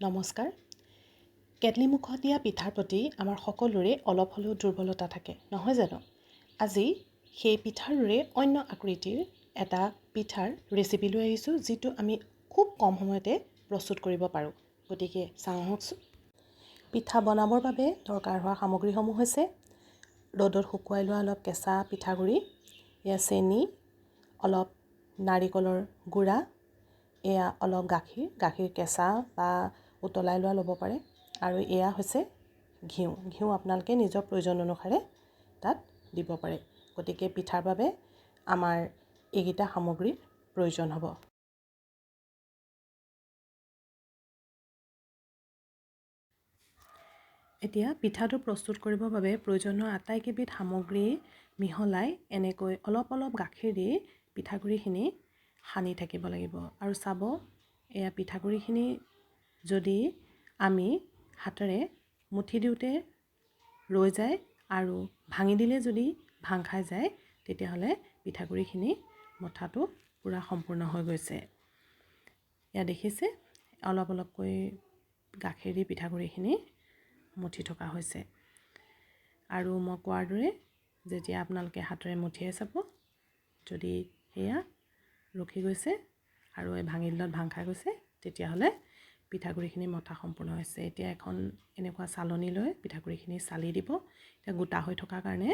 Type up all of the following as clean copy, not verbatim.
নমস্কাৰ। কেটলিমুখত দিয়া পিঠাৰ প্ৰতি আমাৰ সকলোৰে অলপ হ'লেও দুৰ্বলতা থাকে, নহয় জানো? আজি সেই পিঠাৰে অন্য আকৃতিৰ এটা পিঠাৰ ৰেচিপি লৈ আহিছোঁ, যিটো আমি খুব কম সময়তে প্ৰস্তুত কৰিব পাৰোঁ। গতিকে চাওঁ আহকচোন। পিঠা বনাবৰ বাবে দৰকাৰ হোৱা সামগ্ৰীসমূহ হৈছে ৰ'দত শুকুৱাই লোৱা অলপ কেঁচা পিঠাগুড়ি, এয়া চেনি, অলপ নাৰিকলৰ গুড়া, এয়া অলপ গাখীৰ কেঁচা বা উতলাই লোৱা ল'ব পাৰে, আৰু এয়া হৈছে ঘিউ আপোনালোকে নিজৰ প্ৰয়োজন অনুসাৰে তাত দিব পাৰে। গতিকে পিঠাৰ বাবে আমাৰ এইকেইটা সামগ্ৰীৰ প্ৰয়োজন হ'ব। এতিয়া পিঠাটো প্ৰস্তুত কৰিবৰ বাবে প্ৰয়োজনীয় আটাইকেইবিধ সামগ্ৰী মিহলাই এনেকৈ অলপ অলপ গাখীৰ দি পিঠাগুড়িখিনি সানি থাকিব লাগিব। আৰু চাব, এয়া পিঠাগুড়িখিনি যদি আমি হাতেৰে মুঠি দিওঁতে ৰৈ যায় আৰু ভাঙি দিলে যদি ভাং খাই যায়, তেতিয়াহ'লে পিঠাগুড়িখিনি মঠাটো পূৰা সম্পূৰ্ণ হৈ গৈছে। এয়া দেখিছে, অলপ অলপকৈ গাখীৰ দি পিঠাগুড়িখিনি মুঠি থকা হৈছে। আৰু মই কোৱাৰ দৰে যেতিয়া আপোনালোকে হাতেৰে মুঠিয়াই চাব, যদি সেয়া ৰখি গৈছে আৰু এই ভাঙি দিলত ভাং খাই গৈছে, তেতিয়াহ'লে পিঠাগুড়িখিনি মঠা সম্পূৰ্ণ হৈছে। এতিয়া এখন এনেকুৱা চালনী লৈ পিঠাগুড়িখিনি চালি দিব। এতিয়া গোটা হৈ থকাৰ কাৰণে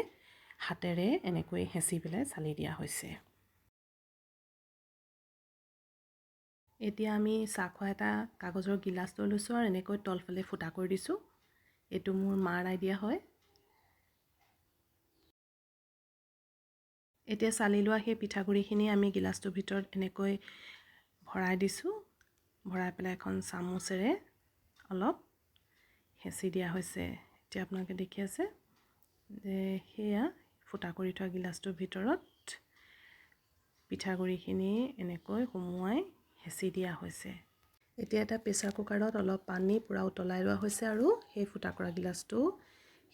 হাতেৰে এনেকৈ হেঁচি পেলাই চালি দিয়া হৈছে। এতিয়া আমি চাহ খোৱা এটা কাগজৰ গিলাচ লৈ লৈছোঁ আৰু এনেকৈ তলফালে ফুটা কৰি দিছোঁ। এইটো মোৰ মাৰ আইডিয়া হয়। এতিয়া চালি লোৱা সেই পিঠাগুড়িখিনি আমি গিলাচটোৰ ভিতৰত এনেকৈ ভৰাই দিছোঁ। ভৰাই পেলাই এখন চামুচেৰে অলপ হেঁচি দিয়া হৈছে। এতিয়া আপোনালোকে দেখি আছে যে সেয়া ফুটা কৰি থোৱা গিলাচটোৰ ভিতৰত পিঠাগুড়িখিনি এনেকৈ সুমুৱাই হেঁচি দিয়া হৈছে। এতিয়া এটা প্ৰেছাৰ কুকাৰত অলপ পানী পূৰা উতলাই লোৱা হৈছে আৰু সেই ফুটা কৰা গিলাচটো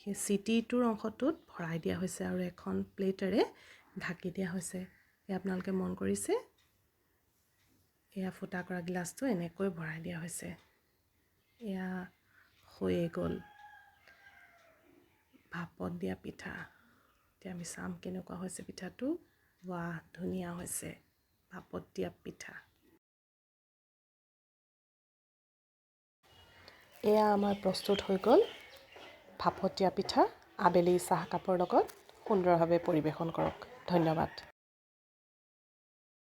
সেই চিটিটোৰ অংশটোত ভৰাই দিয়া হৈছে আৰু এখন প্লেটেৰে ঢাকি দিয়া হৈছে। এয়া আপোনালোকে মন কৰিছে, এয়া ফুটা কৰা গিলাচটো এনেকৈ ভৰাই দিয়া হৈছে। এয়া হৈয়ে গ'ল ভাপত দিয়া পিঠা। এতিয়া আমি চাম কেনেকুৱা হৈছে পিঠাটো। বাহ, ধুনীয়া হৈছে ভাপত দিয়া পিঠা। এয়া আমাৰ প্ৰস্তুত হৈ গ'ল ভাপত দিয়া পিঠা। আবেলি চাহ কাপৰ লগত সুন্দৰভাৱে পৰিৱেশন কৰক। ধন্যবাদ।